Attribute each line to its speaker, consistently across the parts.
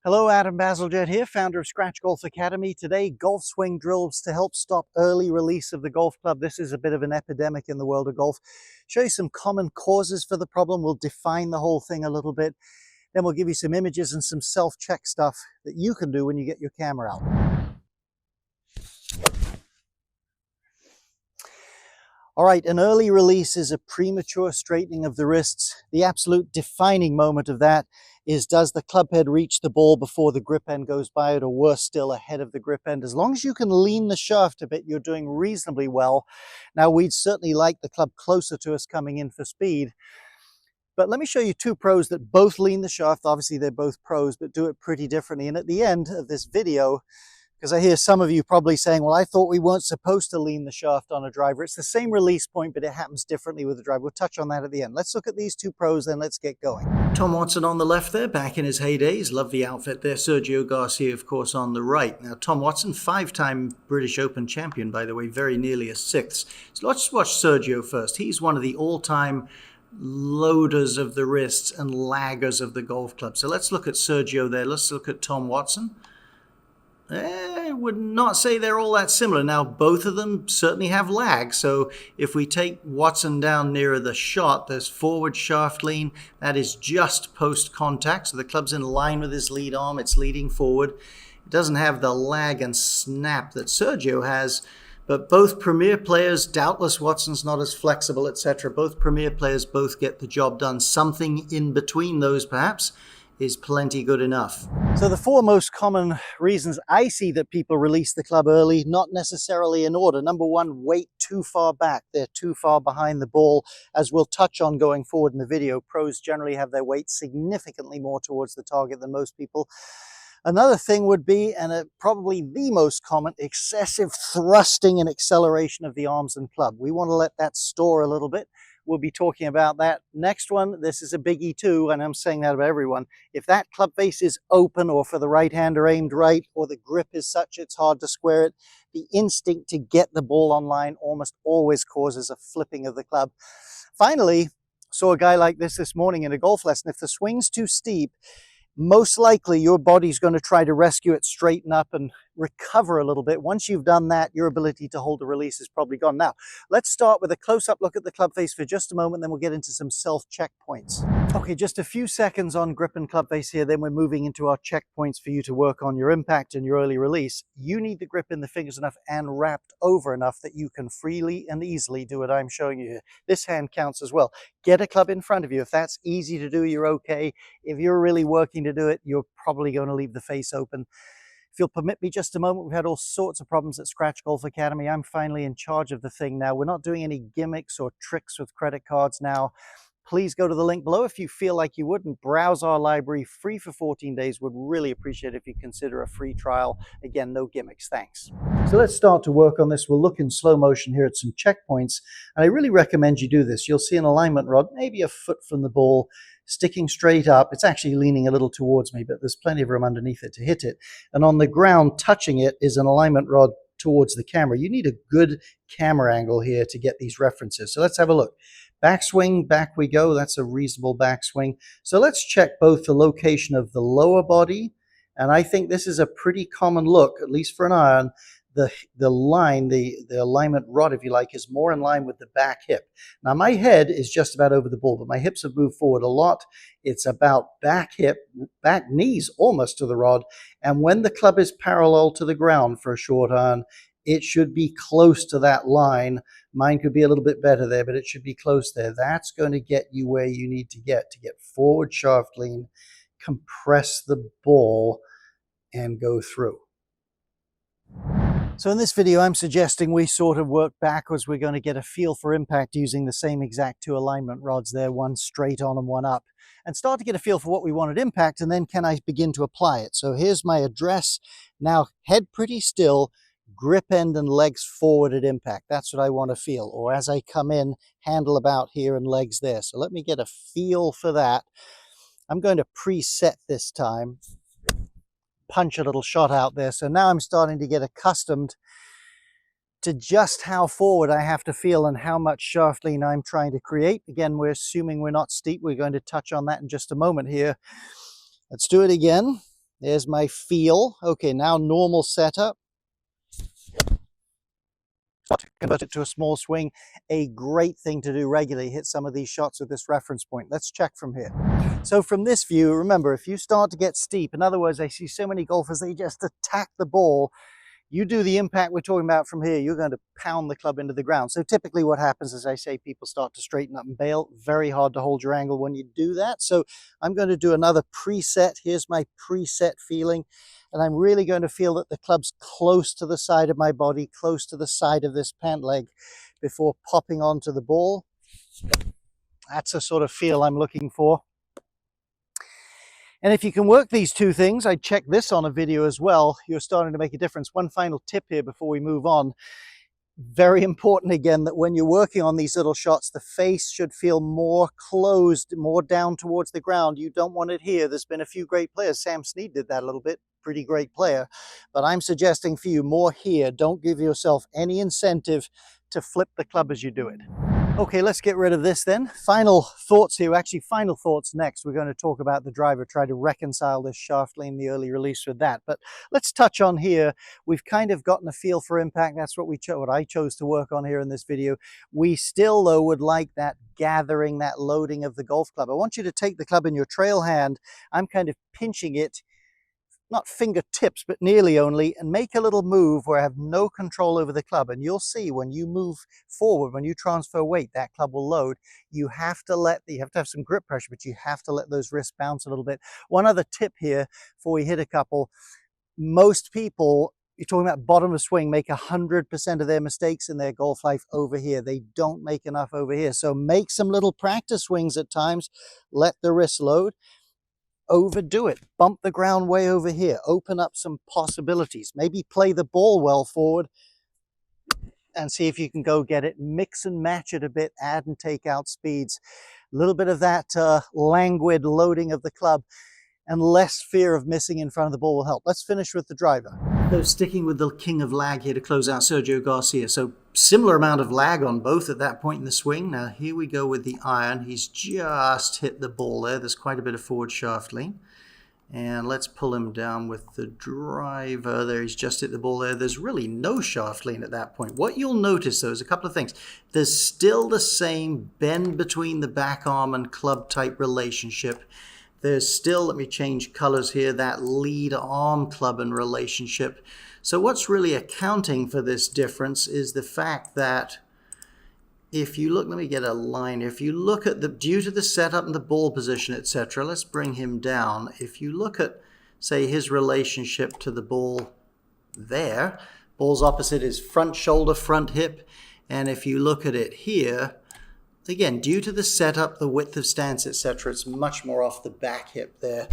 Speaker 1: Hello, Adam Bazalgette here, founder of Scratch Golf Academy. Today, golf swing drills to help stop early release of the golf club. This is a bit of an epidemic in the world of golf. Show you some common causes for the problem. We'll define the whole thing a little bit. Then we'll give you some images and some self-check stuff that you can do when you get your camera out. All right, an early release is a premature straightening of the wrists. The absolute defining moment of that is, does the club head reach the ball before the grip end goes by it, or worse still, ahead of the grip end? As long as you can lean the shaft a bit, you're doing reasonably well. Now, we'd certainly like the club closer to us coming in for speed. But let me show you two pros that both lean the shaft. Obviously, they're both pros, but do it pretty differently. And at the end of this video, because I hear some of you probably saying, well, I thought we weren't supposed to lean the shaft on a driver. It's the same release point, but it happens differently with the driver. We'll touch on that at the end. Let's look at these two pros, then let's get going. Tom Watson on the left there, back in his heydays. Love the outfit there. Sergio Garcia, of course, on the right. Now, Tom Watson, five-time British Open champion, by the way, very nearly a sixth. So let's watch Sergio first. He's one of the all-time loaders of the wrists and laggers of the golf club. So let's look at Sergio there. Let's look at Tom Watson. I would not say they're all that similar. Now, both of them certainly have lag. So if we take Watson down nearer the shot, there's forward shaft lean. That is just post-contact. So the club's in line with his lead arm. It's leading forward. It doesn't have the lag and snap that Sergio has. But both premier players, doubtless Watson's not as flexible, etc. Both premier players both get the job done. Something in between those, perhaps, is plenty good enough. So the four most common reasons I see that people release the club early, not necessarily in order. Number one, weight too far back. They're too far behind the ball. As we'll touch on going forward in the video, pros generally have their weight significantly more towards the target than most people. Another thing would be, and probably the most common, excessive thrusting and acceleration of the arms and club. We want to let that store a little bit. We'll be talking about that. Next one, this is a biggie too, and I'm saying that about everyone. If that club face is open, or for the right-hander aimed right, or the grip is such it's hard to square it, the instinct to get the ball online almost always causes a flipping of the club. Finally, saw a guy like this morning in a golf lesson. If the swing's too steep, most likely your body's going to try to rescue it, straighten up and recover a little bit. Once you've done that, your ability to hold a release is probably gone. Now, let's start with a close-up look at the club face for just a moment, then we'll get into some self-check points. Okay, just a few seconds on grip and club face here, then we're moving into our checkpoints for you to work on your impact and your early release. You need the grip in the fingers enough and wrapped over enough that you can freely and easily do what I'm showing you here. This hand counts as well. Get a club in front of you. If that's easy to do, you're okay. If you're really working to do it, you're probably going to leave the face open. If you'll permit me just a moment, we've had all sorts of problems at Scratch Golf Academy. I'm finally in charge of the thing now. We're not doing any gimmicks or tricks with credit cards now. Please go to the link below if you feel like you would, and browse our library free for 14 days. Would really appreciate it if you consider a free trial. Again, no gimmicks. Thanks. So let's start to work on this. We'll look in slow motion here at some checkpoints. And I really recommend you do this. You'll see an alignment rod, maybe a foot from the ball, sticking straight up. It's actually leaning a little towards me, but there's plenty of room underneath it to hit it. And on the ground, touching it, is an alignment rod towards the camera. You need a good camera angle here to get these references. So let's have a look. Backswing, back we go. That's a reasonable backswing. So let's check both the location of the lower body, and I think this is a pretty common look, at least for an iron. The line, the alignment rod, if you like, is more in line with the back hip. Now, my head is just about over the ball, but my hips have moved forward a lot. It's about back hip, back knees almost to the rod. And when the club is parallel to the ground for a short iron, it should be close to that line. Mine could be a little bit better there, but it should be close there. That's going to get you where you need to get forward shaft lean, compress the ball, and go through. So in this video, I'm suggesting we sort of work backwards. We're going to get a feel for impact using the same exact two alignment rods there, one straight on and one up, and start to get a feel for what we want at impact, and then can I begin to apply it. So here's my address. Now, head pretty still, grip end and legs forward at impact. That's what I want to feel. Or as I come in, handle about here and legs there. So let me get a feel for that. I'm going to preset this time. Punch a little shot out there. So now I'm starting to get accustomed to just how forward I have to feel and how much shaft lean I'm trying to create. Again, we're assuming we're not steep. We're going to touch on that in just a moment here. Let's do it again. There's my feel. Okay, now normal setup. Convert it to a small swing. A great thing to do regularly, hit some of these shots with this reference point. Let's check from here. So from this view, remember, if you start to get steep, in other words, I see so many golfers, they just attack the ball. You do the impact we're talking about from here, you're going to pound the club into the ground. So typically what happens, as I say, people start to straighten up and bail. Very hard to hold your angle when you do that. So I'm going to do another preset. Here's my preset feeling. And I'm really going to feel that the club's close to the side of my body, close to the side of this pant leg before popping onto the ball. That's a sort of feel I'm looking for. And if you can work these two things, I checked this on a video as well, you're starting to make a difference. One final tip here before we move on. Very important again that when you're working on these little shots, the face should feel more closed, more down towards the ground. You don't want it here. There's been a few great players. Sam Snead did that a little bit. Pretty great player. But I'm suggesting for you more here. Don't give yourself any incentive to flip the club as you do it. Okay, let's get rid of this then. Final thoughts here. Actually, final thoughts next. We're going to talk about the driver, try to reconcile this shaft lean, the early release with that. But let's touch on here. We've kind of gotten a feel for impact. That's what I chose to work on here in this video. We still, though, would like that gathering, that loading of the golf club. I want you to take the club in your trail hand. I'm kind of pinching it, not fingertips, but nearly only, and make a little move where I have no control over the club. And you'll see when you move forward, when you transfer weight, that club will load. You have to have some grip pressure, but you have to let those wrists bounce a little bit. One other tip here before we hit a couple. Most people, you're talking about bottom of swing, make 100% of their mistakes in their golf life over here. They don't make enough over here. So make some little practice swings at times. Let the wrist load. Overdo it, bump the ground way over here, open up some possibilities, maybe play the ball well forward and see if you can go get it, mix and match it a bit, add and take out speeds, a little bit of that languid loading of the club and less fear of missing in front of the ball will help. Let's finish with the driver. So sticking with the king of lag here to close out, Sergio Garcia. So similar amount of lag on both at that point in the swing. Now here we go with the iron. He's just hit the ball there. There's quite a bit of forward shaft lean. And let's pull him down with the driver. There, he's just hit the ball there. There's really no shaft lean at that point. What you'll notice, though, is a couple of things. There's still the same bend between the back arm and club type relationship. There's still, let me change colors here, that lead arm club and relationship. So what's really accounting for this difference is the fact that if you look, let me get a line. If you look at due to the setup and the ball position, etc., let's bring him down. If you look at, say, his relationship to the ball there, ball's opposite his front shoulder, front hip. And if you look at it here, again, due to the setup, the width of stance, etc., it's much more off the back hip there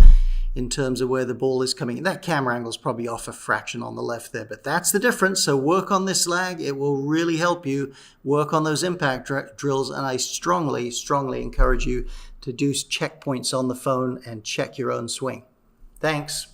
Speaker 1: in terms of where the ball is coming in. That camera angle is probably off a fraction on the left there, but that's the difference. So work on this lag. It will really help you work on those impact drills, and I strongly, strongly encourage you to do checkpoints on the phone and check your own swing. Thanks.